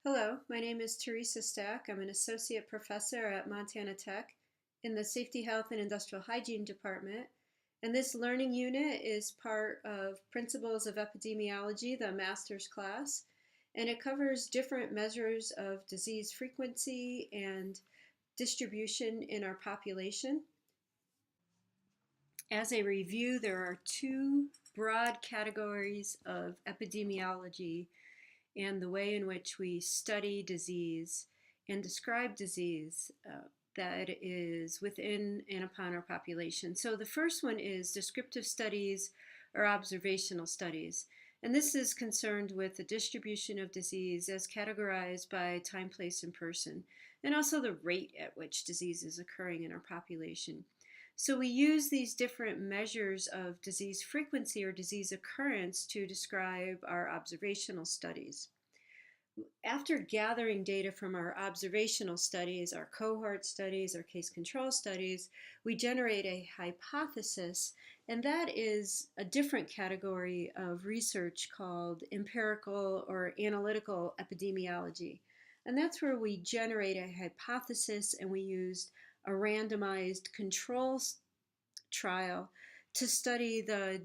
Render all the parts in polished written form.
Hello, my name is Teresa Stack. I'm an associate professor at Montana Tech in the Safety, Health, and Industrial Hygiene Department. And this learning unit is part of Principles of Epidemiology, the master's class. And it covers different measures of disease frequency and distribution in our population. As a review, there are two broad categories of epidemiology and the way in which we study disease and describe disease that is within and upon our population. So the first one is descriptive studies or observational studies. And this is concerned with the distribution of disease as categorized by time, place, and person, and also the rate at which disease is occurring in our population. So we use these different measures of disease frequency or disease occurrence to describe our observational studies. After gathering data from our observational studies, our cohort studies, our case control studies, we generate a hypothesis, and that is a different category of research called empirical or analytical epidemiology. And that's where we generate a hypothesis and we used a randomized control trial to study the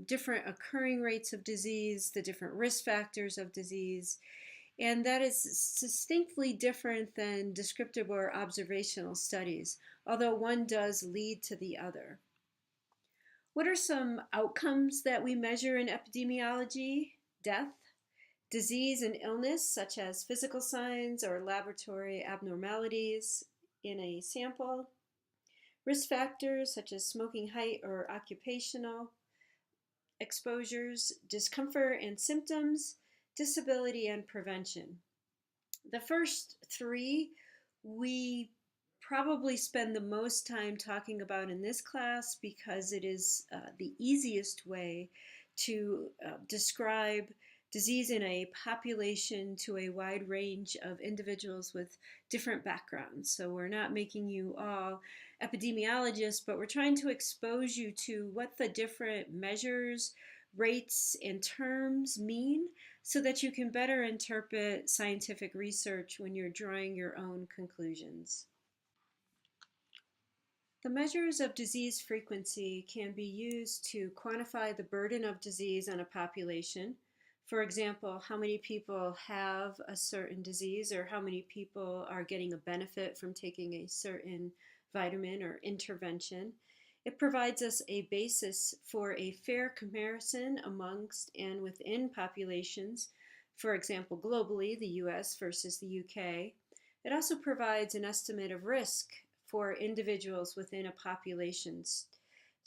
different occurring rates of disease, the different risk factors of disease, and that is distinctly different than descriptive or observational studies, although one does lead to the other. What are some outcomes that we measure in epidemiology? Death, disease and illness, such as physical signs or laboratory abnormalities in a sample, risk factors such as smoking height or occupational exposures, discomfort and symptoms, disability and prevention. The first three we probably spend the most time talking about in this class because it is the easiest way to describe disease in a population to a wide range of individuals with different backgrounds. So we're not making you all epidemiologists, but we're trying to expose you to what the different measures, rates, and terms mean so that you can better interpret scientific research when you're drawing your own conclusions. The measures of disease frequency can be used to quantify the burden of disease on a population. For example, how many people have a certain disease or how many people are getting a benefit from taking a certain vitamin or intervention. It provides us a basis for a fair comparison amongst and within populations, for example, globally, the US versus the UK. It also provides an estimate of risk for individuals within a population,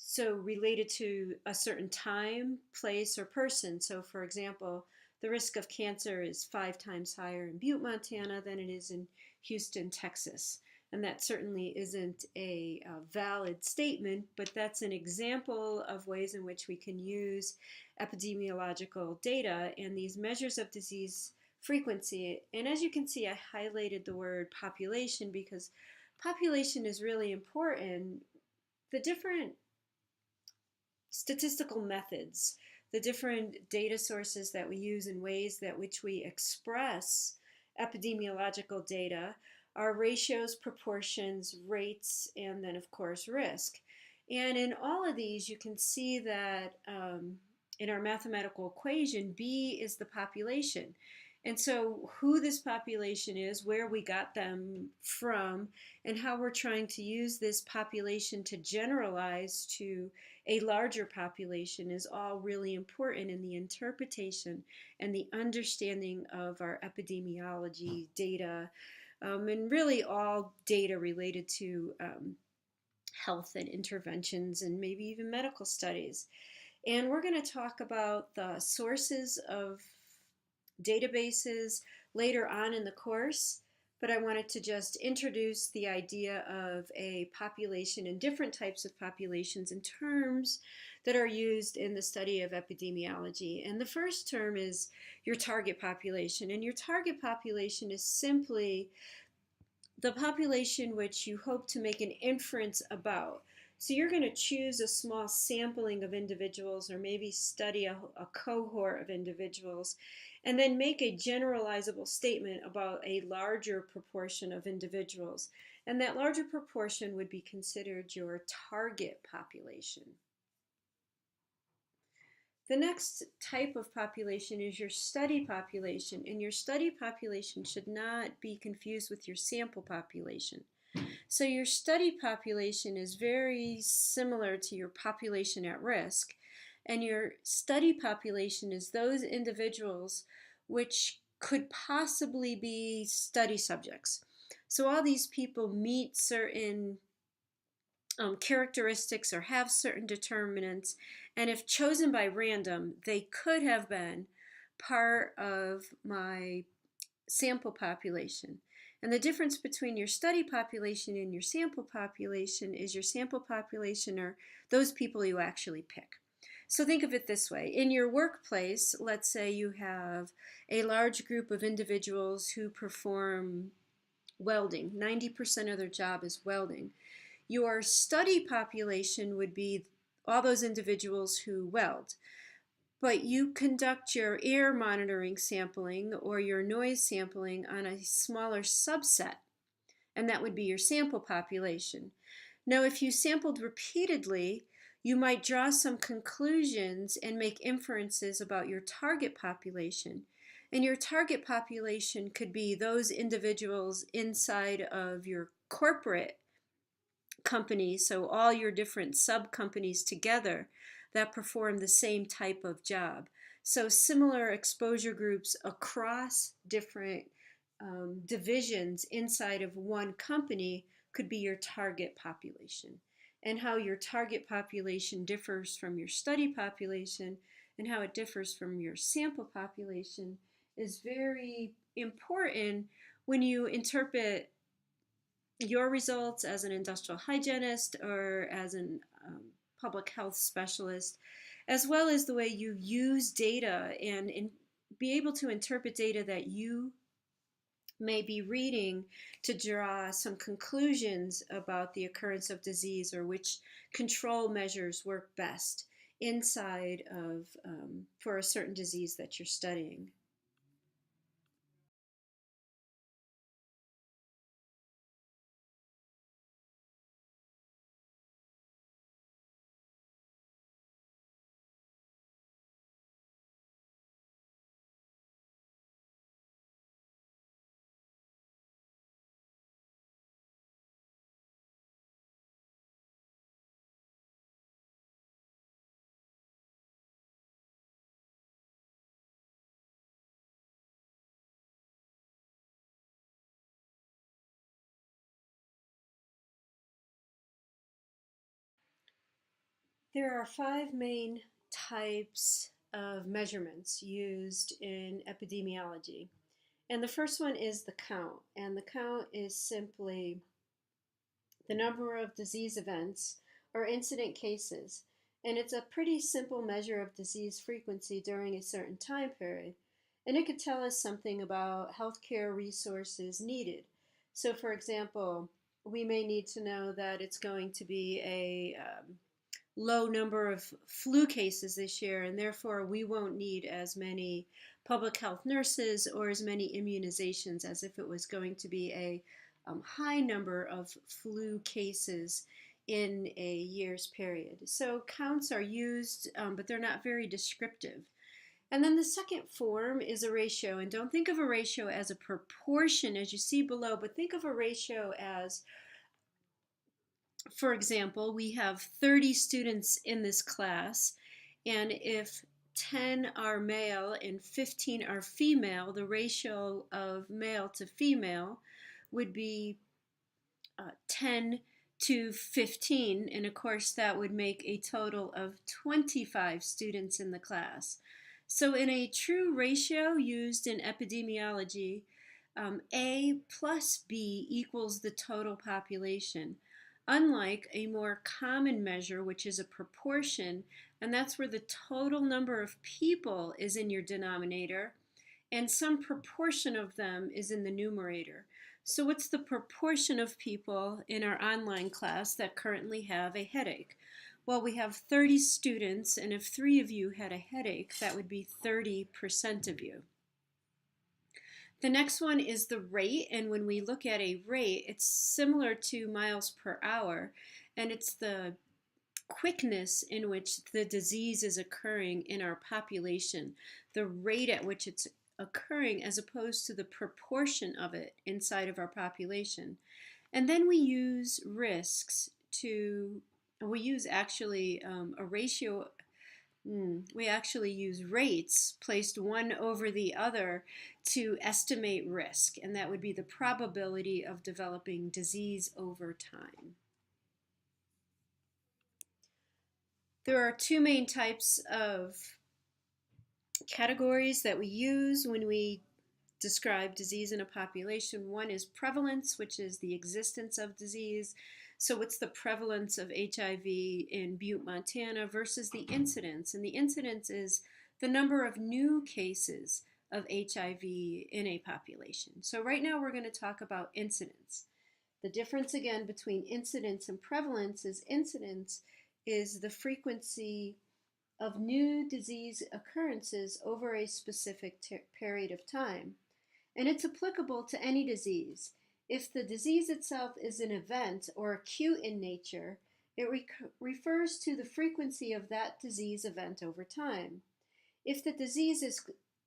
so related to a certain time, place, or person. So for example, the risk of cancer is 5 times higher in Butte, Montana than it is in Houston, Texas. And that certainly isn't a valid statement, but that's an example of ways in which we can use epidemiological data and these measures of disease frequency. And as you can see, I highlighted the word population because population is really important. The different statistical methods, the different data sources that we use and ways that which we express epidemiological data are ratios, proportions, rates, and then of course risk. And in all of these you can see that in our mathematical equation, B is the population. And so who this population is, where we got them from, and how we're trying to use this population to generalize to a larger population is all really important in the interpretation and the understanding of our epidemiology data, and really all data related to health and interventions and maybe even medical studies. And we're going to talk about the sources of databases later on in the course, but I wanted to just introduce the idea of a population and different types of populations and terms that are used in the study of epidemiology. And the first term is your target population. And your target population is simply the population which you hope to make an inference about. So you're going to choose a small sampling of individuals or maybe study a cohort of individuals and then make a generalizable statement about a larger proportion of individuals. And that larger proportion would be considered your target population. The next type of population is your study population, and your study population should not be confused with your sample population. So your study population is very similar to your population at risk, and your study population is those individuals which could possibly be study subjects. So all these people meet certain characteristics or have certain determinants, and if chosen by random, they could have been part of my sample population. And the difference between your study population and your sample population is your sample population are those people you actually pick. So think of it this way. In your workplace, let's say you have a large group of individuals who perform welding. 90% of their job is welding. Your study population would be all those individuals who weld. But you conduct your air monitoring sampling or your noise sampling on a smaller subset, and that would be your sample population. Now, if you sampled repeatedly, you might draw some conclusions and make inferences about your target population. And your target population could be those individuals inside of your corporate company, so all your different sub companies together that perform the same type of job. So similar exposure groups across different divisions inside of one company could be your target population. And how your target population differs from your study population and how it differs from your sample population is very important when you interpret your results as an industrial hygienist or as an public health specialist, as well as the way you use data and be able to interpret data that you may be reading to draw some conclusions about the occurrence of disease or which control measures work best inside of for a certain disease that you're studying. There are five main types of measurements used in epidemiology. And the first one is the count. And the count is simply the number of disease events or incident cases. And it's a pretty simple measure of disease frequency during a certain time period. And it could tell us something about healthcare resources needed. So, for example, we may need to know that it's going to be a low number of flu cases this year, and therefore we won't need as many public health nurses or as many immunizations as if it was going to be a high number of flu cases in a year's period. So counts are used, but they're not very descriptive. And then the second form is a ratio. And don't think of a ratio as a proportion as you see below, but think of a ratio as, for example, we have 30 students in this class, and if 10 are male and 15 are female, the ratio of male to female would be 10 to 15, and of course that would make a total of 25 students in the class. So in a true ratio used in epidemiology, A plus B equals the total population, unlike a more common measure, which is a proportion, and that's where the total number of people is in your denominator, and some proportion of them is in the numerator. So what's the proportion of people in our online class that currently have a headache? Well, we have 30 students, and if 3 of you had a headache, that would be 30% of you. The next one is the rate, and when we look at a rate, it's similar to miles per hour, and it's the quickness in which the disease is occurring in our population, the rate at which it's occurring as opposed to the proportion of it inside of our population. And then we use risks we use actually a ratio. We actually use rates placed one over the other to estimate risk, and that would be the probability of developing disease over time. There are two main types of categories that we use when we describe disease in a population. One is prevalence, which is the existence of disease. So what's the prevalence of HIV in Butte, Montana versus the incidence? And the incidence is the number of new cases of HIV in a population. So right now we're going to talk about incidence. The difference again between incidence and prevalence is incidence is the frequency of new disease occurrences over a specific period of time. And it's applicable to any disease. If the disease itself is an event or acute in nature, it refers to the frequency of that disease event over time. If the disease is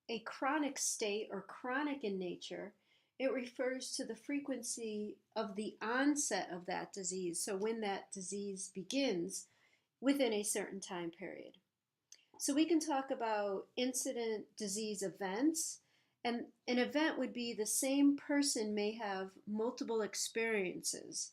a chronic state or chronic in nature, it refers to the frequency of the onset of that disease, so when that disease begins within a certain time period. So we can talk about incident disease events. And an event would be the same person may have multiple experiences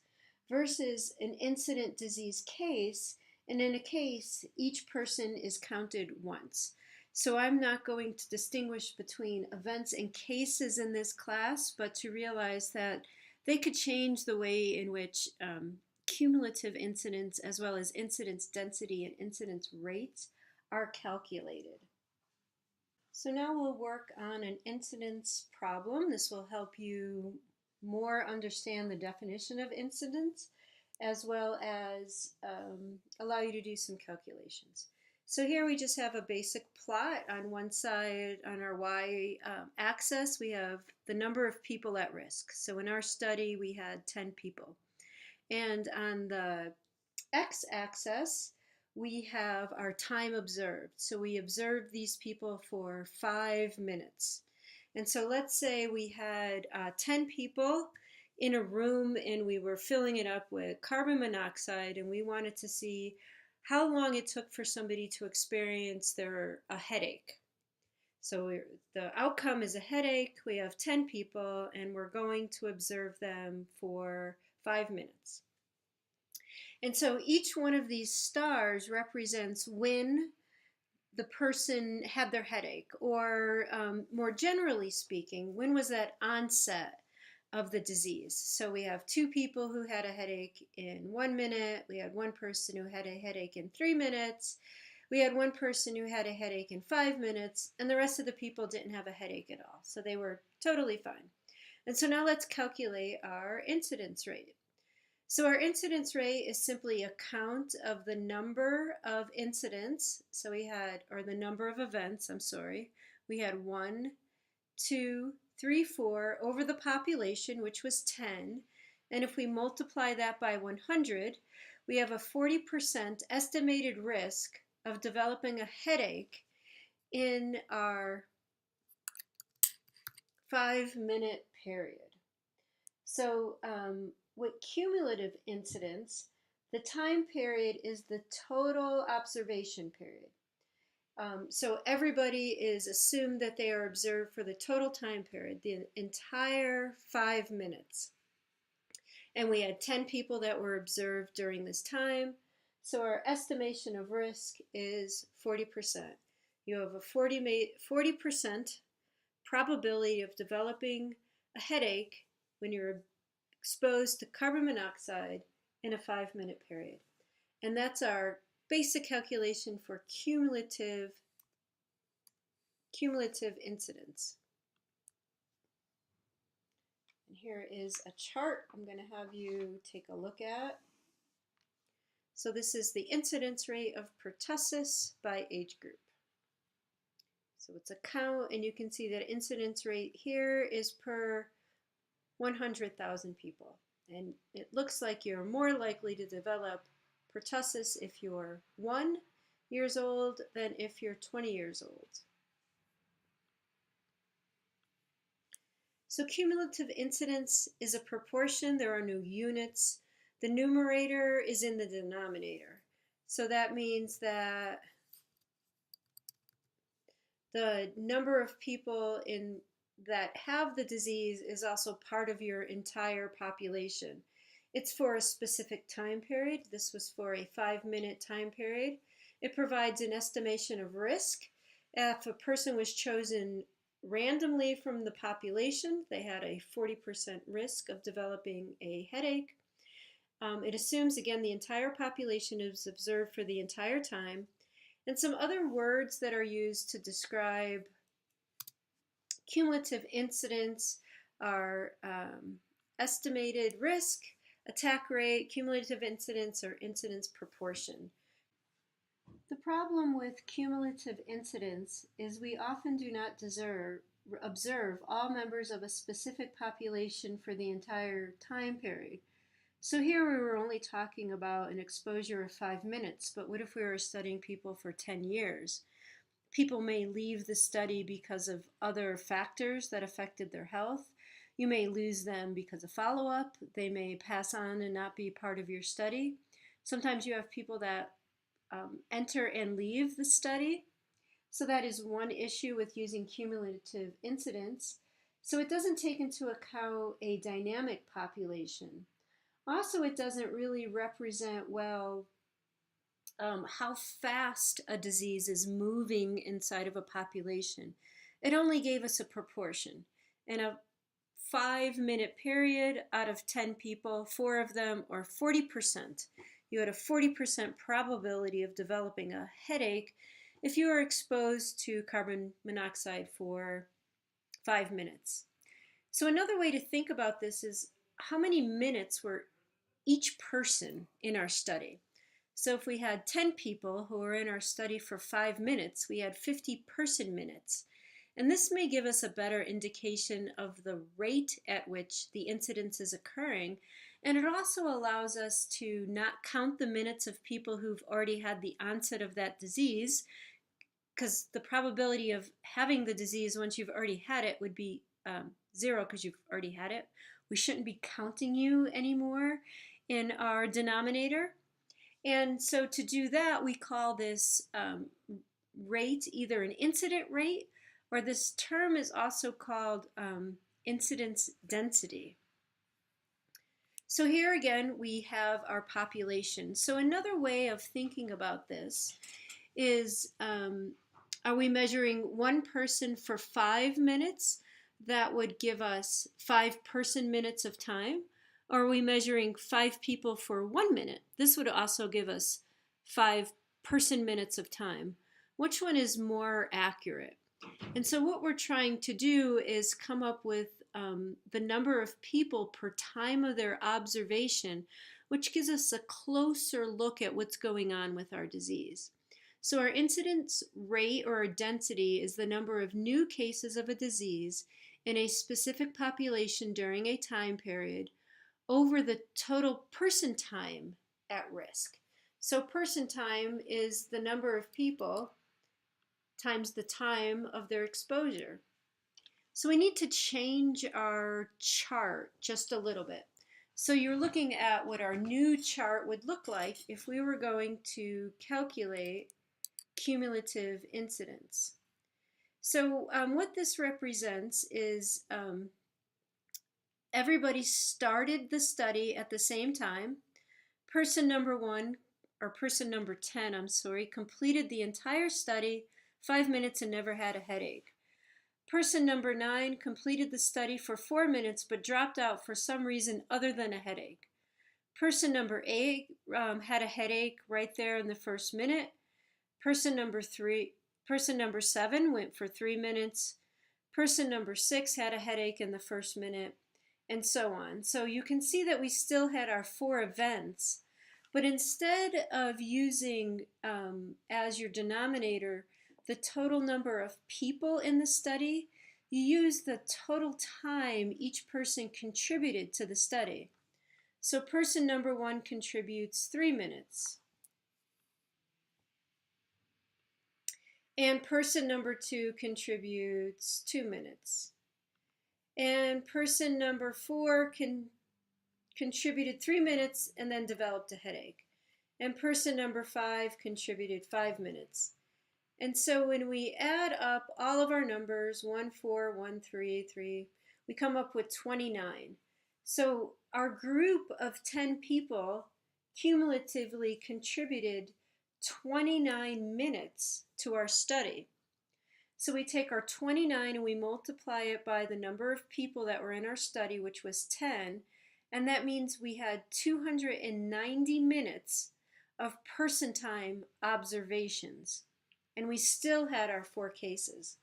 versus an incident disease case. And in a case, each person is counted once. So I'm not going to distinguish between events and cases in this class, but to realize that they could change the way in which cumulative incidence as well as incidence density and incidence rates are calculated. So now we'll work on an incidence problem. This will help you more understand the definition of incidence as well as allow you to do some calculations. So here we just have a basic plot. On one side, on our y-axis, we have the number of people at risk. So in our study, we had 10 people. And on the x-axis, we have our time observed. So we observed these people for 5 minutes. And so let's say we had 10 people in a room and we were filling it up with carbon monoxide, and we wanted to see how long it took for somebody to experience a headache. So the outcome is a headache. We have 10 people and we're going to observe them for 5 minutes. And so each one of these stars represents when the person had their headache, or more generally speaking, when was that onset of the disease. So we have 2 people who had a headache in 1 minute, we had 1 person who had a headache in 3 minutes, we had 1 person who had a headache in 5 minutes, and the rest of the people didn't have a headache at all. So they were totally fine. And so now let's calculate our incidence rate. So our incidence rate is simply a count of the number of incidents. So we had, or the number of events, I'm sorry. We had 1, 2, 3, 4 over the population, which was 10. And if we multiply that by 100, we have a 40% estimated risk of developing a headache in our 5-minute period. So with cumulative incidence, the time period is the total observation period. So everybody is assumed that they are observed for the total time period, the entire 5 minutes. And we had 10 people that were observed during this time. So our estimation of risk is 40%. You have a 40% probability of developing a headache when you're exposed to carbon monoxide in a 5-minute period. And that's our basic calculation for cumulative incidence. And here is a chart I'm going to have you take a look at. So this is the incidence rate of pertussis by age group. So it's a count, and you can see that incidence rate here is per 100,000 people. And it looks like you're more likely to develop pertussis if you're 1 years old than if you're 20 years old. So cumulative incidence is a proportion. There are no units. The numerator is in the denominator. So that means that the number of people that have the disease is also part of your entire population. It's for a specific time period. This was for a 5-minute time period. It provides an estimation of risk. If a person was chosen randomly from the population, they had a 40% risk of developing a headache. It assumes, again, the entire population is observed for the entire time. And some other words that are used to describe cumulative incidence are estimated risk, attack rate, cumulative incidence, or incidence proportion. The problem with cumulative incidence is we often do not observe all members of a specific population for the entire time period. So here we were only talking about an exposure of 5 minutes, but what if we were studying people for 10 years? People may leave the study because of other factors that affected their health. You may lose them because of follow-up. They may pass on and not be part of your study. Sometimes you have people that enter and leave the study. So that is one issue with using cumulative incidence. So it doesn't take into account a dynamic population. Also, it doesn't really represent well how fast a disease is moving inside of a population. It only gave us a proportion. In a 5-minute period, out of 10 people, 4 of them, or 40%, you had a 40% probability of developing a headache if you were exposed to carbon monoxide for 5 minutes. So another way to think about this is how many minutes were each person in our study. So if we had 10 people who were in our study for 5 minutes, we had 50 person minutes. And this may give us a better indication of the rate at which the incidence is occurring. And it also allows us to not count the minutes of people who've already had the onset of that disease, because the probability of having the disease once you've already had it would be 0 because you've already had it. We shouldn't be counting you anymore in our denominator. And so to do that, we call this rate either an incident rate, or this term is also called incidence density. So here again, we have our population. So another way of thinking about this is, are we measuring one person for 5 minutes? That would give us 5 person minutes of time. Or are we measuring 5 people for 1 minute? This would also give us 5 person minutes of time. Which one is more accurate? And so what we're trying to do is come up with the number of people per time of their observation, which gives us a closer look at what's going on with our disease. So our incidence rate, or our density, is the number of new cases of a disease in a specific population during a time period over the total person time at risk. So person time is the number of people times the time of their exposure. So we need to change our chart just a little bit. So you're looking at what our new chart would look like if we were going to calculate cumulative incidence. So what this represents is everybody started the study at the same time. Person number 1, or person number 10, completed the entire study, 5 minutes, and never had a headache. Person number 9 completed the study for 4 minutes but dropped out for some reason other than a headache. Person number 8 had a headache right there in the first minute. Person number 7 went for 3 minutes. Person number 6 had a headache in the first minute. and so on. So you can see that we still had our 4 events, but instead of using as your denominator the total number of people in the study, you use the total time each person contributed to the study. So person number 1 contributes 3 minutes. And person number 2 contributes 2 minutes. And person number 4 contributed 3 minutes and then developed a headache. And person number 5 contributed 5 minutes. And so when we add up all of our numbers, 1, 4, 1, 3, 3, we come up with 29. So our group of 10 people cumulatively contributed 29 minutes to our study. So we take our 29 and we multiply it by the number of people that were in our study, which was 10, and that means we had 290 minutes of person time observations, and we still had our 4 cases.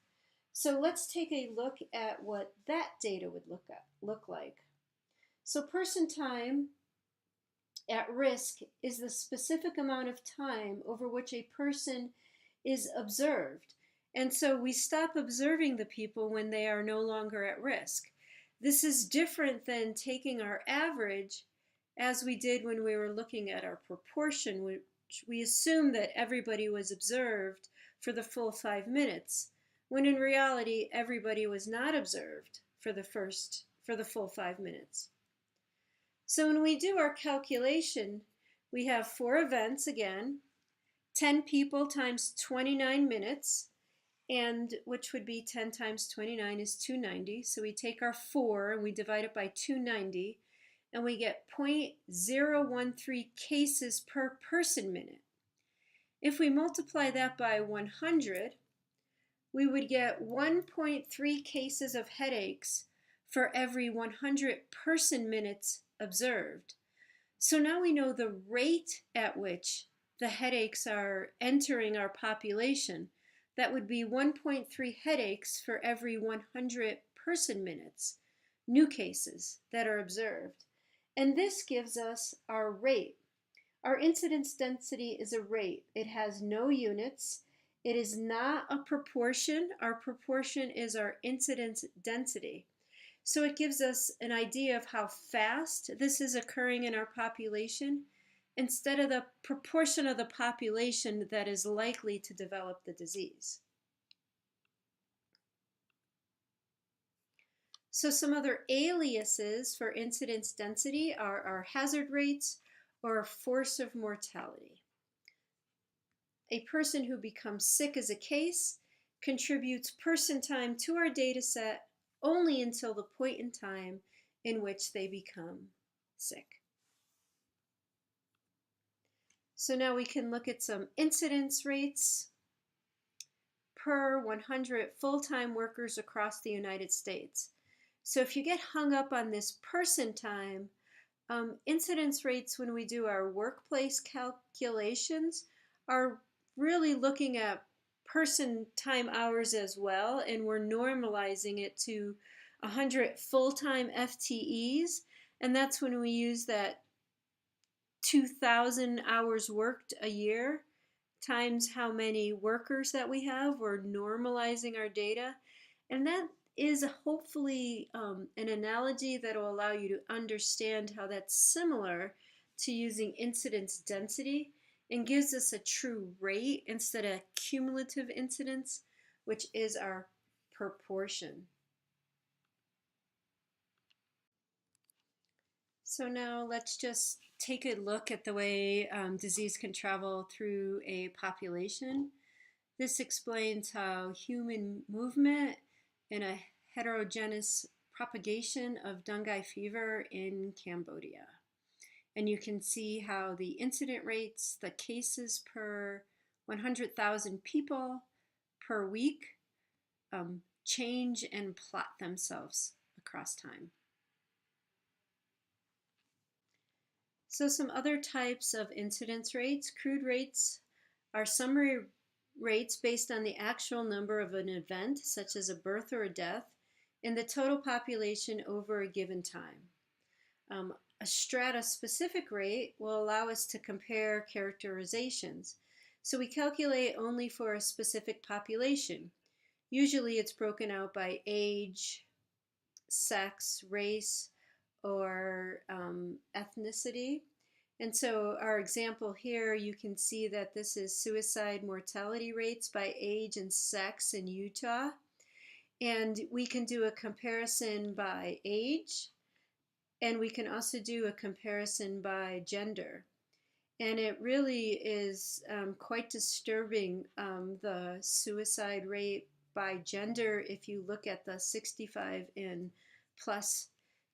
So let's take a look at what that data would look like. So person time at risk is the specific amount of time over which a person is observed. And so we stop observing the people when they are no longer at risk. This is different than taking our average, as we did when we were looking at our proportion, which we assumed that everybody was observed for the full 5 minutes, when in reality everybody was not observed for the full 5 minutes. So when we do our calculation, we have 4 events again, 10 people times 29 minutes, and which would be 10 times 29 is 290. So we take our 4 and we divide it by 290, and we get 0.013 cases per person minute. If we multiply that by 100, we would get 1.3 cases of headaches for every 100 person minutes observed. So now we know the rate at which the headaches are entering our population. That would be 1.3 headaches for every 100 person minutes, new cases that are observed. And this gives us our rate. Our incidence density is a rate. It has no units. It is not a proportion. Our proportion is our incidence density. So it gives us an idea of how fast this is occurring in our population, instead of the proportion of the population that is likely to develop the disease. So some other aliases for incidence density are our hazard rates or force of mortality. A person who becomes sick as a case contributes person time to our data set only until the point in time in which they become sick. So now we can look at some incidence rates per 100 full-time workers across the United States. So if you get hung up on this person time, incidence rates when we do our workplace calculations are really looking at person time hours as well, and we're normalizing it to 100 full-time FTEs, and that's when we use that 2,000 hours worked a year times how many workers that we have. We're normalizing our data, and that is hopefully an analogy that will allow you to understand how that's similar to using incidence density and gives us a true rate instead of cumulative incidence, which is our proportion. So now let's just take a look at the way disease can travel through a population. This explains how human movement in a heterogeneous propagation of dengue fever in Cambodia. And you can see how the incident rates, the cases per 100,000 people per week, change and plot themselves across time. So some other types of incidence rates. Crude rates are summary rates based on the actual number of an event, such as a birth or a death, in the total population over a given time. A strata-specific rate will allow us to compare characterizations. So we calculate only for a specific population. Usually it's broken out by age, sex, race, or ethnicity. And so our example here, you can see that this is suicide mortality rates by age and sex in Utah. And we can do a comparison by age, and we can also do a comparison by gender. And it really is quite disturbing, the suicide rate by gender, if you look at the 65 and plus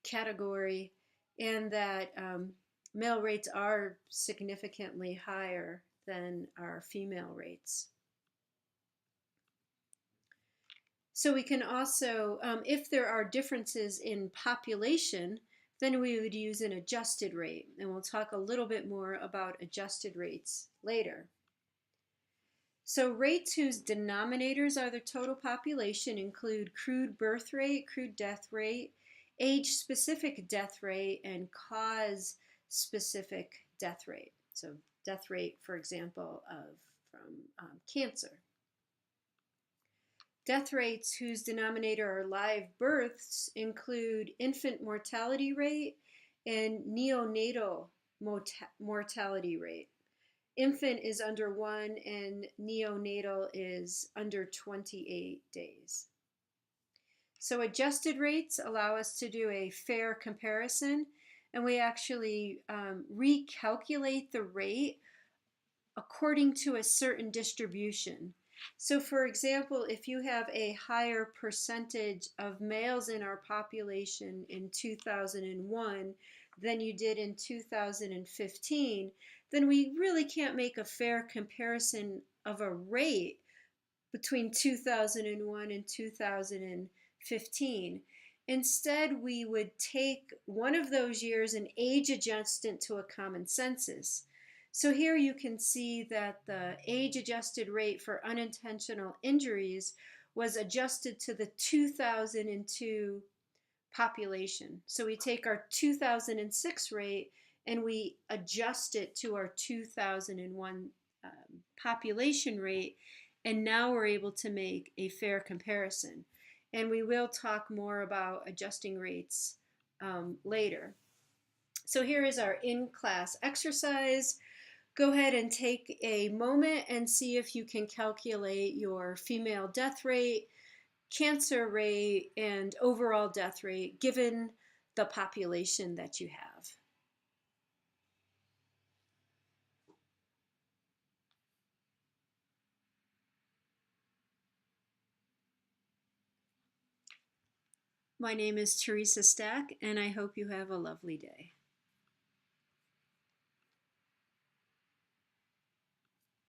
category, and that male rates are significantly higher than our female rates. So we can also, if there are differences in population, then we would use an adjusted rate. And we'll talk a little bit more about adjusted rates later. So rates whose denominators are the total population include crude birth rate, crude death rate, age-specific death rate, and cause-specific death rate. So death rate, for example, from cancer. Death rates whose denominator are live births include infant mortality rate and neonatal mortality rate. Infant is under 1 and neonatal is under 28 days. So adjusted rates allow us to do a fair comparison, and we actually recalculate the rate according to a certain distribution. So for example, if you have a higher percentage of males in our population in 2001 than you did in 2015, then we really can't make a fair comparison of a rate between 2001 and 2015. Instead, we would take one of those years and age adjust it to a common census. So here you can see that the age-adjusted rate for unintentional injuries was adjusted to the 2002 population. So we take our 2006 rate and we adjust it to our 2001 population rate, and now we're able to make a fair comparison. And we will talk more about adjusting rates later. So here is our in-class exercise. Go ahead and take a moment and see if you can calculate your female death rate, cancer rate, and overall death rate given the population that you have. My name is Teresa Stack, and I hope you have a lovely day.